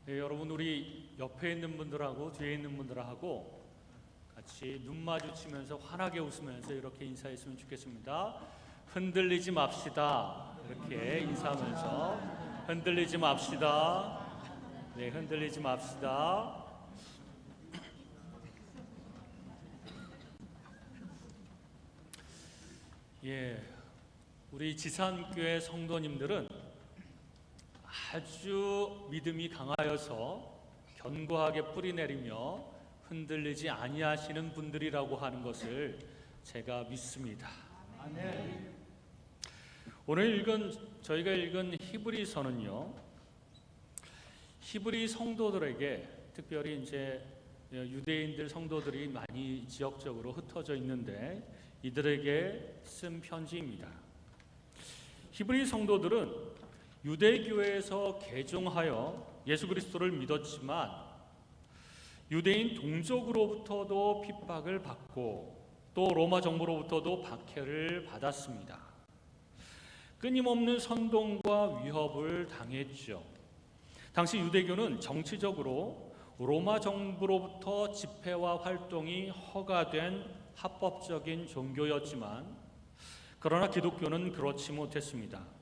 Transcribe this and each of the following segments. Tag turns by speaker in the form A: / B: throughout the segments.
A: 네, 여러분 우리 옆에 있는 분들하고 뒤에 있는 분들하고 같이 눈 마주치면서 환하게 웃으면서 이렇게 인사했으면 좋겠습니다. 흔들리지 맙시다. 이렇게 인사하면서 흔들리지 맙시다. 네, 흔들리지 맙시다. 예, 우리 지산교회 성도님들은 아주 믿음이 강하여서 견고하게 뿌리내리며 흔들리지 아니하시는 분들이라고 하는 것을 제가 믿습니다. 아멘. 오늘 저희가 읽은 히브리서는요, 히브리 성도들에게, 특별히 이제 유대인들 성도들이 많이 지역적으로 흩어져 있는데 이들에게 쓴 편지입니다. 히브리 성도들은 유대교회에서 개종하여 예수 그리스도를 믿었지만 유대인 동족으로부터도 핍박을 받고 또 로마 정부로부터도 박해를 받았습니다. 끊임없는 선동과 위협을 당했죠. 당시 유대교는 정치적으로 로마 정부로부터 집회와 활동이 허가된 합법적인 종교였지만 그러나 기독교는 그렇지 못했습니다.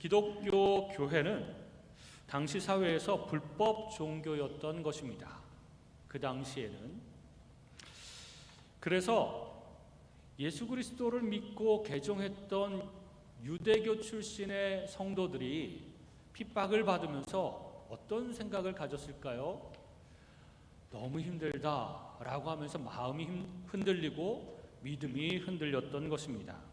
A: 기독교 교회는 당시 사회에서 불법 종교였던 것입니다. 그 당시에는. 그래서 예수 그리스도를 믿고 개종했던 유대교 출신의 성도들이 핍박을 받으면서 어떤 생각을 가졌을까요? 너무 힘들다라고 하면서 마음이 흔들리고 믿음이 흔들렸던 것입니다.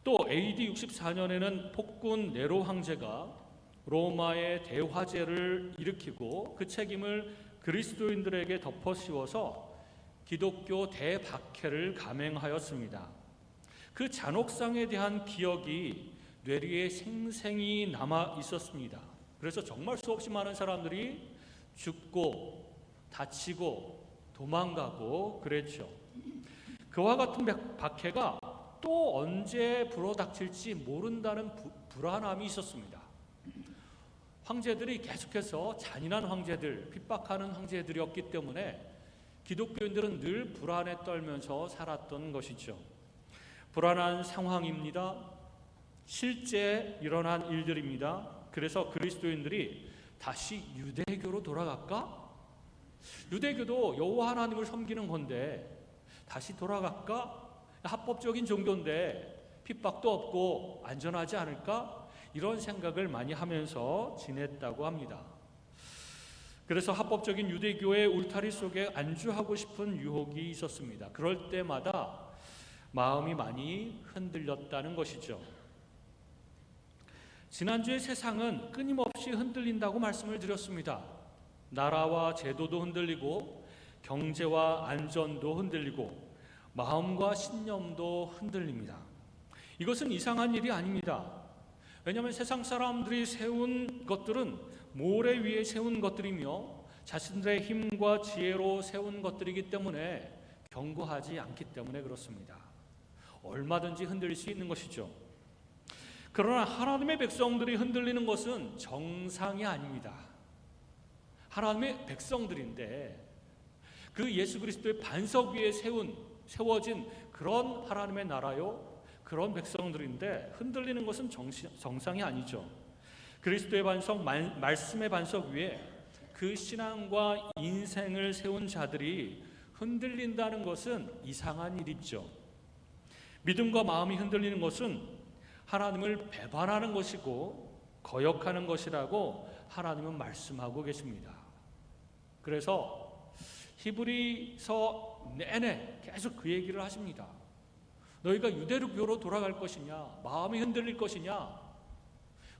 A: 또 AD 64년에는 폭군 네로 황제가 로마의 대화재를 일으키고 그 책임을 그리스도인들에게 덮어씌워서 기독교 대박해를 감행하였습니다. 그 잔혹상에 대한 기억이 뇌리에 생생히 남아 있었습니다. 그래서 정말 수없이 많은 사람들이 죽고 다치고 도망가고 그랬죠. 그와 같은 박해가 또 언제 불어닥칠지 모른다는 불안함이 있었습니다. 황제들이 계속해서 잔인한 황제들, 핍박하는 황제들이었기 때문에 기독교인들은 늘 불안에 떨면서 살았던 것이죠. 불안한 상황입니다. 실제 일어난 일들입니다. 그래서 그리스도인들이 다시 유대교로 돌아갈까? 유대교도 여호와 하나님을 섬기는 건데 다시 돌아갈까? 합법적인 종교인데 핍박도 없고 안전하지 않을까? 이런 생각을 많이 하면서 지냈다고 합니다. 그래서 합법적인 유대교의 울타리 속에 안주하고 싶은 유혹이 있었습니다. 그럴 때마다 마음이 많이 흔들렸다는 것이죠. 지난주에 세상은 끊임없이 흔들린다고 말씀을 드렸습니다. 나라와 제도도 흔들리고 경제와 안전도 흔들리고 마음과 신념도 흔들립니다. 이것은 이상한 일이 아닙니다. 왜냐하면 세상 사람들이 세운 것들은 모래 위에 세운 것들이며 자신들의 힘과 지혜로 세운 것들이기 때문에 견고하지 않기 때문에 그렇습니다. 얼마든지 흔들릴 수 있는 것이죠. 그러나 하나님의 백성들이 흔들리는 것은 정상이 아닙니다. 하나님의 백성들인데 그 예수 그리스도의 반석 위에 세워진 그런 하나님의 나라요, 그런 백성들인데 흔들리는 것은 정상이 아니죠. 그리스도의 반석, 말씀의 반석 위에 그 신앙과 인생을 세운 자들이 흔들린다는 것은 이상한 일이죠. 믿음과 마음이 흔들리는 것은 하나님을 배반하는 것이고 거역하는 것이라고 하나님은 말씀하고 계십니다. 그래서 히브리서 내내 계속 그 얘기를 하십니다. 너희가 유대교로 돌아갈 것이냐, 마음이 흔들릴 것이냐,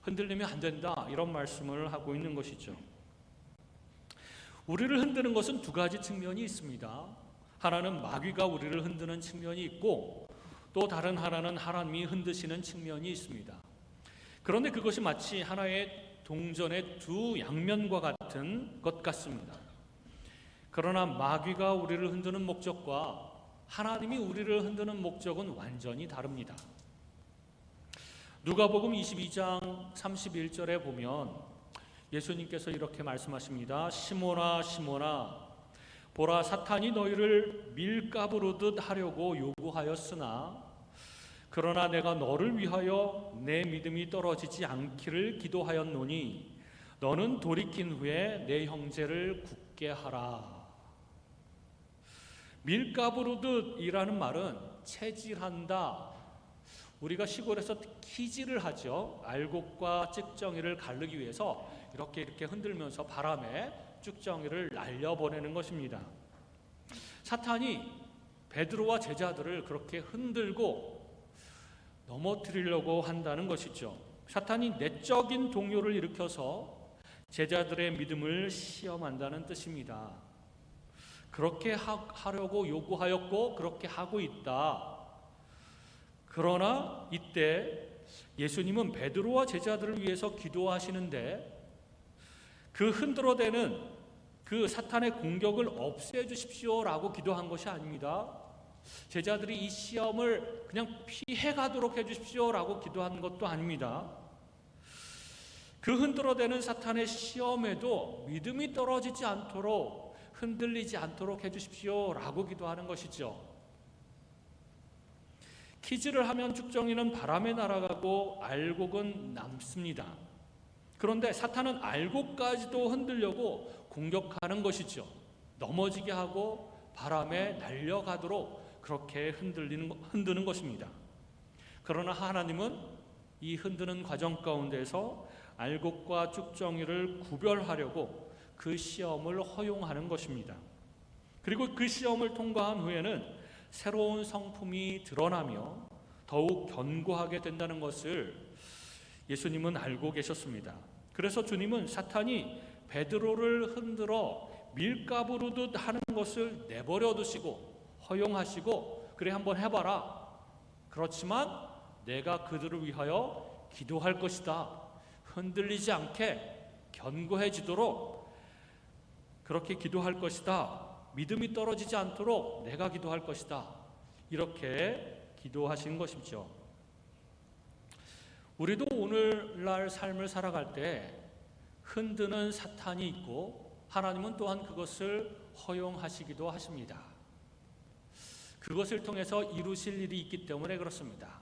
A: 흔들리면 안 된다, 이런 말씀을 하고 있는 것이죠. 우리를 흔드는 것은 두 가지 측면이 있습니다. 하나는 마귀가 우리를 흔드는 측면이 있고 또 다른 하나는 하나님이 흔드시는 측면이 있습니다. 그런데 그것이 마치 하나의 동전의 두 양면과 같은 것 같습니다. 그러나 마귀가 우리를 흔드는 목적과 하나님이 우리를 흔드는 목적은 완전히 다릅니다. 누가복음 22장 31절에 보면 예수님께서 이렇게 말씀하십니다. 시몬아 시몬아, 보라, 사탄이 너희를 밀가부르듯 하려고 요구하였으나 그러나 내가 너를 위하여 내 믿음이 떨어지지 않기를 기도하였노니 너는 돌이킨 후에 내 형제를 굳게 하라. 밀가부르듯이라는 말은 체질한다. 우리가 시골에서 키질을 하죠. 알곡과 쭉정이를 가르기 위해서 이렇게 흔들면서 바람에 쭉정이를 날려보내는 것입니다. 사탄이 베드로와 제자들을 그렇게 흔들고 넘어뜨리려고 한다는 것이죠. 사탄이 내적인 동요를 일으켜서 제자들의 믿음을 시험한다는 뜻입니다. 그렇게 하려고 요구하였고 그렇게 하고 있다. 그러나 이때 예수님은 베드로와 제자들을 위해서 기도하시는데 그 흔들어대는 그 사탄의 공격을 없애주십시오라고 기도한 것이 아닙니다. 제자들이 이 시험을 그냥 피해가도록 해주십시오라고 기도한 것도 아닙니다. 그 흔들어대는 사탄의 시험에도 믿음이 떨어지지 않도록 흔들리지 않도록 해주십시오라고 기도하는 것이죠. 키즈를 하면 쭉정이는 바람에 날아가고 알곡은 남습니다. 그런데 사탄은 알곡까지도 흔들려고 공격하는 것이죠. 넘어지게 하고 바람에 날려가도록 그렇게 흔드는 것입니다. 그러나 하나님은 이 흔드는 과정 가운데서 알곡과 쭉정이를 구별하려고 그 시험을 허용하는 것입니다. 그리고 그 시험을 통과한 후에는 새로운 성품이 드러나며 더욱 견고하게 된다는 것을 예수님은 알고 계셨습니다. 그래서 주님은 사탄이 베드로를 흔들어 밀가부르듯 하는 것을 내버려 두시고 허용하시고 그래 한번 해봐라. 그렇지만 내가 그들을 위하여 기도할 것이다. 흔들리지 않게 견고해지도록 그렇게 기도할 것이다. 믿음이 떨어지지 않도록 내가 기도할 것이다. 이렇게 기도하신 것이죠. 우리도 오늘날 삶을 살아갈 때 흔드는 사탄이 있고 하나님은 또한 그것을 허용하시기도 하십니다. 그것을 통해서 이루실 일이 있기 때문에 그렇습니다.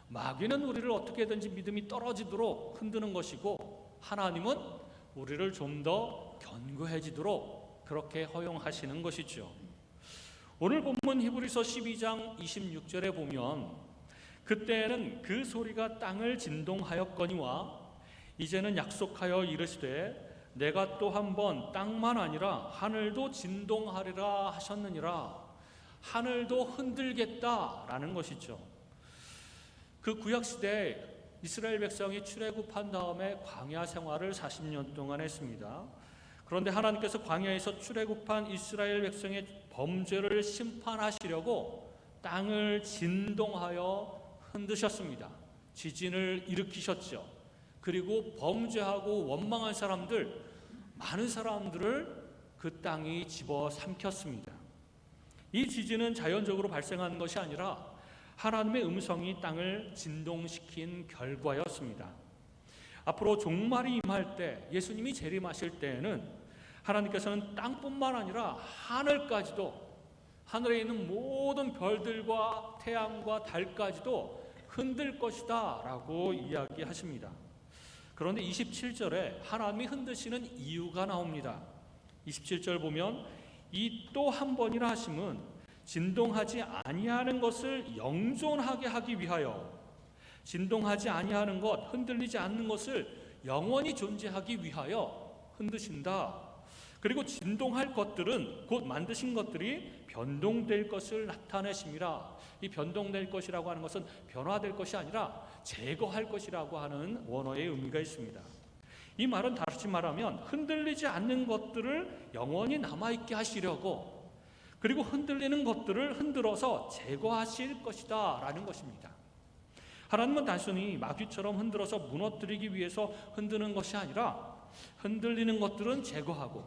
A: 마귀는 우리를 어떻게든지 믿음이 떨어지도록 흔드는 것이고 하나님은 우리를 좀 더 견고해지도록 그렇게 허용하시는 것이죠. 오늘 본문 히브리서 12장 26절에 보면 그때에는 그 소리가 땅을 진동하였거니와 이제는 약속하여 이르시되 내가 또 한 번 땅만 아니라 하늘도 진동하리라 하셨느니라. 하늘도 흔들겠다라는 것이죠. 그 구약시대에 이스라엘 백성이 출애굽한 다음에 광야 생활을 40년 동안 했습니다. 그런데 하나님께서 광야에서 출애굽한 이스라엘 백성의 범죄를 심판하시려고 땅을 진동하여 흔드셨습니다. 지진을 일으키셨죠. 그리고 범죄하고 원망한 사람들, 많은 사람들을 그 땅이 집어삼켰습니다. 이 지진은 자연적으로 발생한 것이 아니라 하나님의 음성이 땅을 진동시킨 결과였습니다. 앞으로 종말이 임할 때, 예수님이 재림하실 때에는 하나님께서는 땅뿐만 아니라 하늘까지도, 하늘에 있는 모든 별들과 태양과 달까지도 흔들 것이다 라고 이야기하십니다. 그런데 27절에 하나님이 흔드시는 이유가 나옵니다. 27절 보면 이 또 한 번이라 하심은 진동하지 아니하는 것을 영존하게 하기 위하여, 진동하지 아니하는 것, 흔들리지 않는 것을 영원히 존재하기 위하여 흔드신다. 그리고 진동할 것들은 곧 만드신 것들이 변동될 것을 나타내심이라. 이 변동될 것이라고 하는 것은 변화될 것이 아니라 제거할 것이라고 하는 원어의 의미가 있습니다. 이 말은 다시 말하면 흔들리지 않는 것들을 영원히 남아있게 하시려고, 그리고 흔들리는 것들을 흔들어서 제거하실 것이다 라는 것입니다. 하나님은 단순히 마귀처럼 흔들어서 무너뜨리기 위해서 흔드는 것이 아니라 흔들리는 것들은 제거하고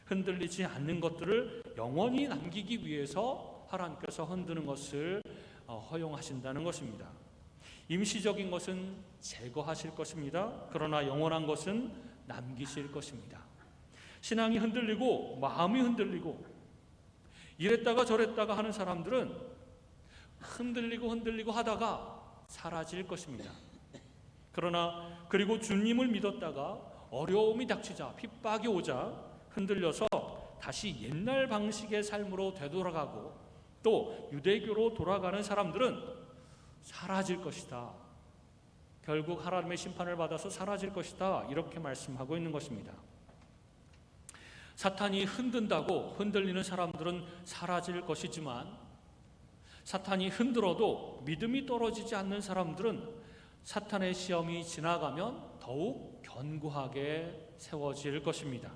A: 흔들리지 않는 것들을 영원히 남기기 위해서 하나님께서 흔드는 것을 허용하신다는 것입니다. 임시적인 것은 제거하실 것입니다. 그러나 영원한 것은 남기실 것입니다. 신앙이 흔들리고 마음이 흔들리고 이랬다가 저랬다가 하는 사람들은 흔들리고 하다가 사라질 것입니다. 그러나 그리고 주님을 믿었다가 어려움이 닥치자, 핍박이 오자 흔들려서 다시 옛날 방식의 삶으로 되돌아가고 또 유대교로 돌아가는 사람들은 사라질 것이다. 결국 하나님의 심판을 받아서 사라질 것이다. 이렇게 말씀하고 있는 것입니다. 사탄이 흔든다고 흔들리는 사람들은 사라질 것이지만 사탄이 흔들어도 믿음이 떨어지지 않는 사람들은 사탄의 시험이 지나가면 더욱 견고하게 세워질 것입니다.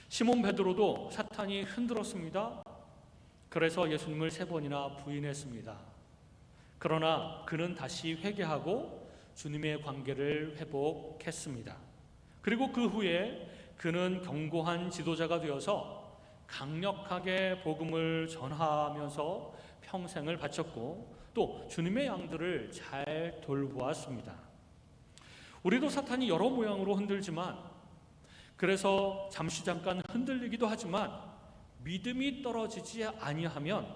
A: 시몬 베드로도 사탄이 흔들었습니다. 그래서 예수님을 3번이나 부인했습니다. 그러나 그는 다시 회개하고 주님의 관계를 회복했습니다. 그리고 그 후에 그는 견고한 지도자가 되어서 강력하게 복음을 전하면서 평생을 바쳤고 또 주님의 양들을 잘 돌보았습니다. 우리도 사탄이 여러 모양으로 흔들지만 그래서 잠깐 흔들리기도 하지만 믿음이 떨어지지 아니하면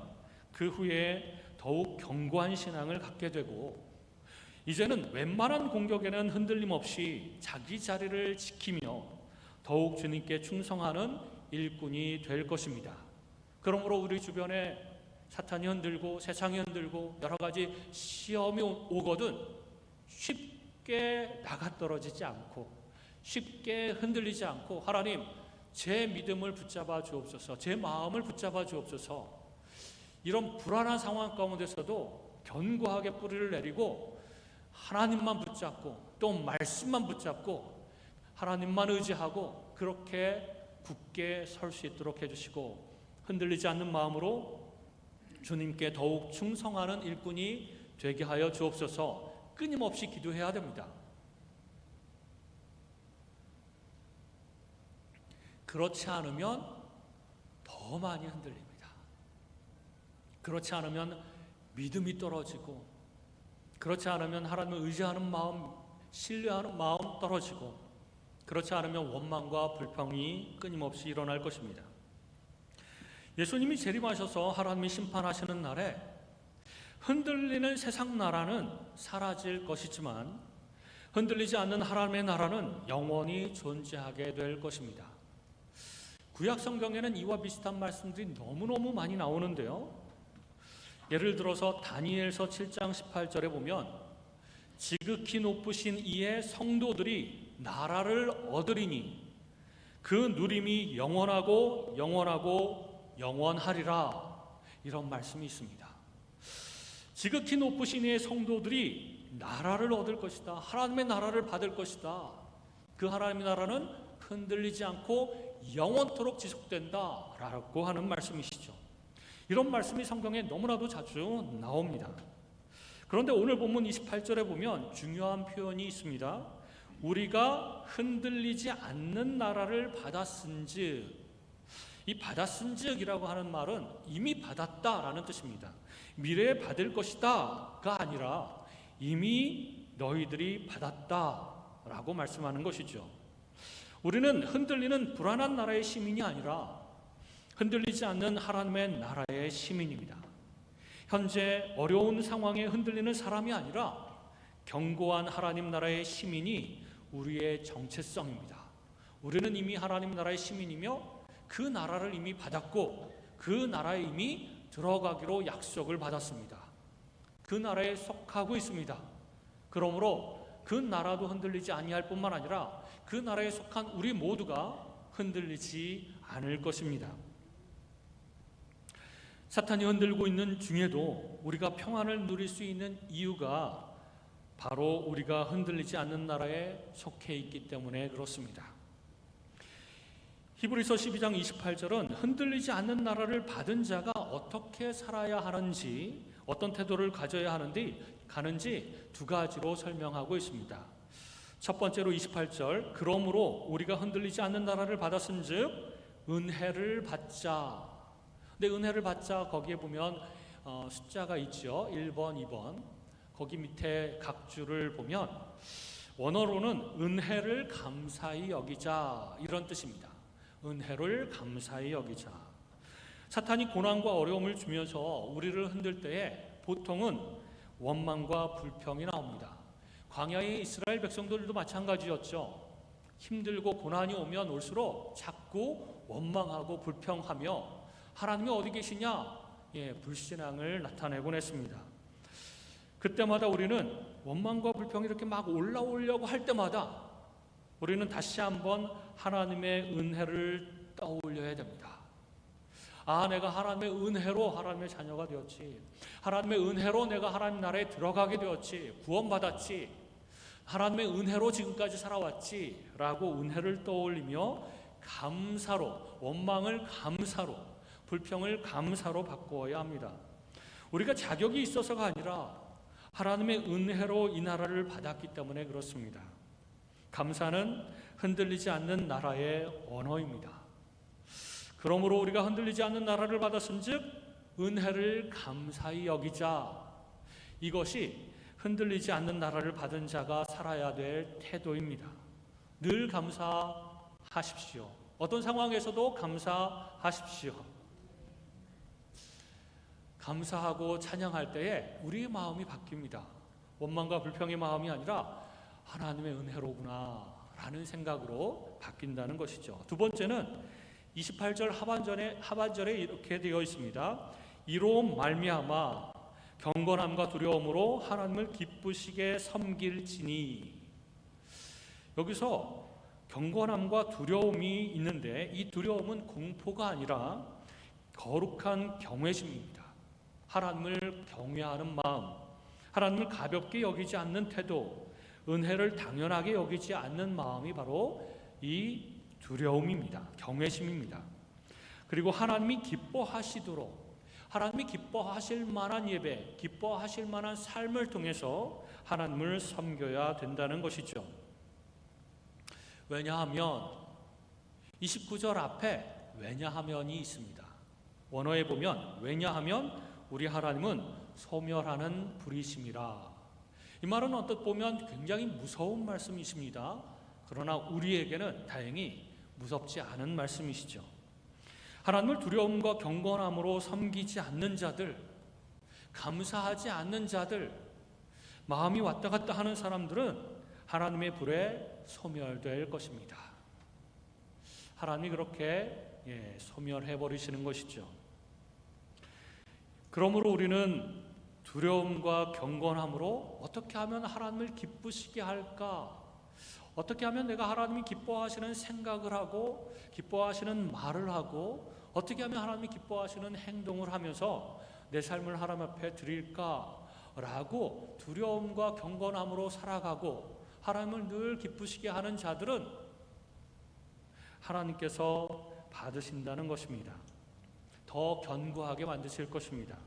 A: 그 후에 더욱 견고한 신앙을 갖게 되고 이제는 웬만한 공격에는 흔들림 없이 자기 자리를 지키며 더욱 주님께 충성하는 일꾼이 될 것입니다. 그러므로 우리 주변에 사탄이 흔들고 세상이 흔들고 여러 가지 시험이 오거든 쉽게 나가떨어지지 않고 쉽게 흔들리지 않고 하나님 제 믿음을 붙잡아 주옵소서, 제 마음을 붙잡아 주옵소서. 이런 불안한 상황 가운데서도 견고하게 뿌리를 내리고 하나님만 붙잡고 또 말씀만 붙잡고 하나님만 의지하고 그렇게 굳게 설 수 있도록 해주시고 흔들리지 않는 마음으로 주님께 더욱 충성하는 일꾼이 되게 하여 주옵소서. 끊임없이 기도해야 됩니다. 그렇지 않으면 더 많이 흔들립니다. 그렇지 않으면 믿음이 떨어지고 그렇지 않으면 하나님을 의지하는 마음, 신뢰하는 마음 떨어지고 그렇지 않으면 원망과 불평이 끊임없이 일어날 것입니다. 예수님이 재림하셔서 하나님이 심판하시는 날에 흔들리는 세상 나라는 사라질 것이지만 흔들리지 않는 하나님의 나라는 영원히 존재하게 될 것입니다. 구약 성경에는 이와 비슷한 말씀들이 너무너무 많이 나오는데요. 예를 들어서 다니엘서 7장 18절에 보면 지극히 높으신 이의 성도들이 나라를 얻으리니 그 누림이 영원하고 영원하리라. 이런 말씀이 있습니다. 지극히 높으신 이의 성도들이 나라를 얻을 것이다. 하나님의 나라를 받을 것이다. 그 하나님의 나라는 흔들리지 않고 영원토록 지속된다 라고 하는 말씀이시죠. 이런 말씀이 성경에 너무나도 자주 나옵니다. 그런데 오늘 본문 28절에 보면 중요한 표현이 있습니다. 우리가 흔들리지 않는 나라를 받았은즉, 이 받았은즉이라고 하는 말은 이미 받았다라는 뜻입니다. 미래에 받을 것이다가 아니라 이미 너희들이 받았다라고 말씀하는 것이죠. 우리는 흔들리는 불안한 나라의 시민이 아니라 흔들리지 않는 하나님의 나라의 시민입니다. 현재 어려운 상황에 흔들리는 사람이 아니라 견고한 하나님 나라의 시민이 우리의 정체성입니다. 우리는 이미 하나님 나라의 시민이며 그 나라를 이미 받았고 그 나라에 이미 들어가기로 약속을 받았습니다. 그 나라에 속하고 있습니다. 그러므로 그 나라도 흔들리지 아니할 뿐만 아니라 그 나라에 속한 우리 모두가 흔들리지 않을 것입니다. 사탄이 흔들고 있는 중에도 우리가 평안을 누릴 수 있는 이유가 바로 우리가 흔들리지 않는 나라에 속해 있기 때문에 그렇습니다. 히브리서 12장 28절은 흔들리지 않는 나라를 받은 자가 어떻게 살아야 하는지, 어떤 태도를 가져야 가는지 두 가지로 설명하고 있습니다. 첫 번째로 28절, 그러므로 우리가 흔들리지 않는 나라를 받았은즉 은혜를 받자. 근데 은혜를 받자 거기에 보면 숫자가 있죠. 1번, 2번. 거기 밑에 각 줄을 보면 원어로는 은혜를 감사히 여기자 이런 뜻입니다. 은혜를 감사히 여기자. 사탄이 고난과 어려움을 주면서 우리를 흔들 때에 보통은 원망과 불평이 나옵니다. 광야의 이스라엘 백성들도 마찬가지였죠. 힘들고 고난이 오면 올수록 자꾸 원망하고 불평하며 하나님이 어디 계시냐? 불신앙을 나타내곤 했습니다. 그때마다 우리는 원망과 불평이 이렇게 막 올라오려고 할 때마다 우리는 다시 한번 하나님의 은혜를 떠올려야 됩니다. 내가 하나님의 은혜로 하나님의 자녀가 되었지. 하나님의 은혜로 내가 하나님 나라에 들어가게 되었지. 구원받았지. 하나님의 은혜로 지금까지 살아왔지. 라고 은혜를 떠올리며 감사로, 원망을 감사로, 불평을 감사로 바꾸어야 합니다. 우리가 자격이 있어서가 아니라 하나님의 은혜로 이 나라를 받았기 때문에 그렇습니다. 감사는 흔들리지 않는 나라의 언어입니다. 그러므로 우리가 흔들리지 않는 나라를 받았은즉 은혜를 감사히 여기자. 이것이 흔들리지 않는 나라를 받은 자가 살아야 될 태도입니다. 늘 감사하십시오. 어떤 상황에서도 감사하십시오. 감사하고 찬양할 때에 우리의 마음이 바뀝니다. 원망과 불평의 마음이 아니라 하나님의 은혜로구나 라는 생각으로 바뀐다는 것이죠. 두 번째는 28절 하반절에 이렇게 되어 있습니다. 이로 말미암아 경건함과 두려움으로 하나님을 기쁘시게 섬길지니. 여기서 경건함과 두려움이 있는데 이 두려움은 공포가 아니라 거룩한 경외심입니다. 하나님을 경외하는 마음, 하나님을 가볍게 여기지 않는 태도, 은혜를 당연하게 여기지 않는 마음이 바로 이 두려움입니다. 경외심입니다. 그리고 하나님이 기뻐하시도록, 하나님이 기뻐하실 만한 예배, 기뻐하실 만한 삶을 통해서 하나님을 섬겨야 된다는 것이죠. 왜냐하면 29절 앞에 왜냐하면이 있습니다. 원어에 보면 왜냐하면 우리 하나님은 소멸하는 불이심이라. 이 말은 어떻게 보면 굉장히 무서운 말씀이십니다. 그러나 우리에게는 다행히 무섭지 않은 말씀이시죠. 하나님을 두려움과 경건함으로 섬기지 않는 자들, 감사하지 않는 자들, 마음이 왔다 갔다 하는 사람들은 하나님의 불에 소멸될 것입니다. 하나님이 그렇게 소멸해버리시는 것이죠. 그러므로 우리는 두려움과 경건함으로 어떻게 하면 하나님을 기쁘시게 할까? 어떻게 하면 내가 하나님이 기뻐하시는 생각을 하고 기뻐하시는 말을 하고 어떻게 하면 하나님이 기뻐하시는 행동을 하면서 내 삶을 하나님 앞에 드릴까라고 두려움과 경건함으로 살아가고 하나님을 늘 기쁘시게 하는 자들은 하나님께서 받으신다는 것입니다. 더 견고하게 만드실 것입니다.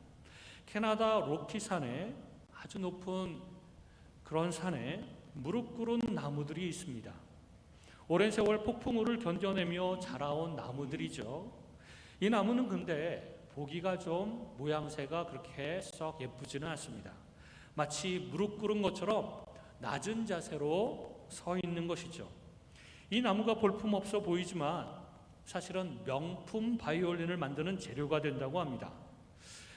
A: 캐나다 로키산에 아주 높은 그런 산에 무릎 꿇은 나무들이 있습니다. 오랜 세월 폭풍우를 견뎌내며 자라온 나무들이죠. 이 나무는 근데 보기가 좀 모양새가 그렇게 썩 예쁘지는 않습니다. 마치 무릎 꿇은 것처럼 낮은 자세로 서 있는 것이죠. 이 나무가 볼품없어 보이지만 사실은 명품 바이올린을 만드는 재료가 된다고 합니다.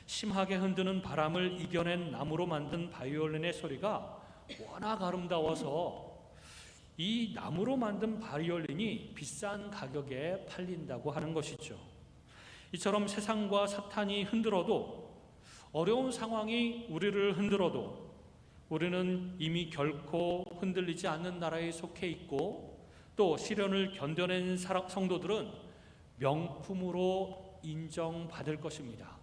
A: 심하게 흔드는 바람을 이겨낸 나무로 만든 바이올린의 소리가 워낙 아름다워서 이 나무로 만든 바이올린이 비싼 가격에 팔린다고 하는 것이죠. 이처럼 세상과 사탄이 흔들어도, 어려운 상황이 우리를 흔들어도 우리는 이미 결코 흔들리지 않는 나라에 속해 있고, 또 시련을 견뎌낸 성도들은 명품으로 인정받을 것입니다.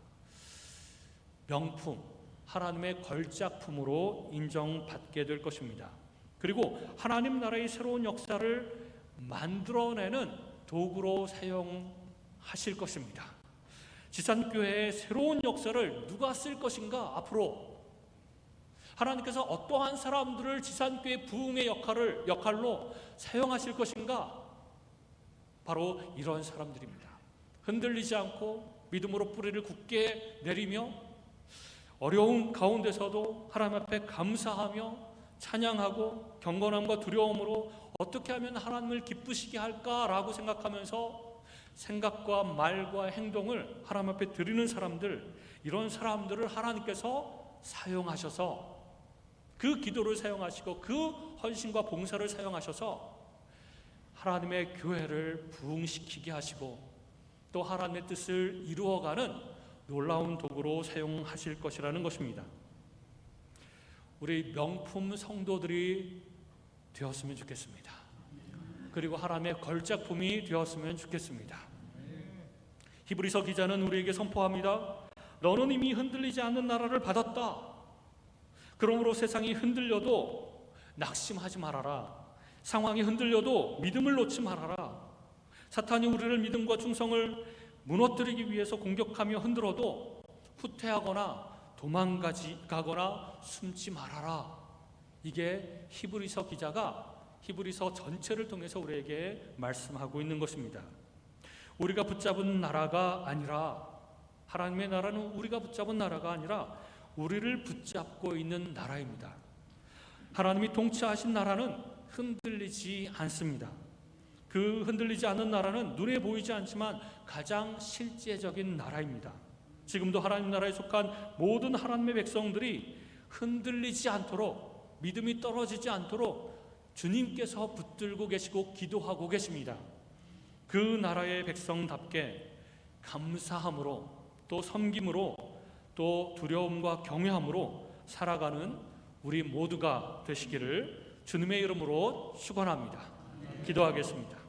A: 명품, 하나님의 걸작품으로 인정받게 될 것입니다. 그리고 하나님 나라의 새로운 역사를 만들어내는 도구로 사용하실 것입니다. 지산교회의 새로운 역사를 누가 쓸 것인가? 앞으로 하나님께서 어떠한 사람들을 지산교회 부흥의 역할로 사용하실 것인가? 바로 이런 사람들입니다. 흔들리지 않고 믿음으로 뿌리를 굳게 내리며 어려운 가운데서도 하나님 앞에 감사하며 찬양하고 경건함과 두려움으로 어떻게 하면 하나님을 기쁘시게 할까라고 생각하면서 생각과 말과 행동을 하나님 앞에 드리는 사람들, 이런 사람들을 하나님께서 사용하셔서 그 기도를 사용하시고 그 헌신과 봉사를 사용하셔서 하나님의 교회를 부흥시키게 하시고 또 하나님의 뜻을 이루어가는 놀라운 도구로 사용하실 것이라는 것입니다. 우리 명품 성도들이 되었으면 좋겠습니다. 그리고 하나님의 걸작품이 되었으면 좋겠습니다. 히브리서 기자는 우리에게 선포합니다. 너는 이미 흔들리지 않는 나라를 받았다. 그러므로 세상이 흔들려도 낙심하지 말아라. 상황이 흔들려도 믿음을 놓지 말아라. 사탄이 우리를 믿음과 충성을 무너뜨리기 위해서 공격하며 흔들어도 후퇴하거나 도망가거나 숨지 말아라. 이게 히브리서 기자가 히브리서 전체를 통해서 우리에게 말씀하고 있는 것입니다. 우리가 붙잡은 나라가 아니라, 하나님의 나라는 우리가 붙잡은 나라가 아니라 우리를 붙잡고 있는 나라입니다. 하나님이 통치하신 나라는 흔들리지 않습니다. 그 흔들리지 않는 나라는 눈에 보이지 않지만 가장 실제적인 나라입니다. 지금도 하나님 나라에 속한 모든 하나님의 백성들이 흔들리지 않도록, 믿음이 떨어지지 않도록 주님께서 붙들고 계시고 기도하고 계십니다. 그 나라의 백성답게 감사함으로 또 섬김으로 또 두려움과 경외함으로 살아가는 우리 모두가 되시기를 주님의 이름으로 축원합니다. 기도하겠습니다.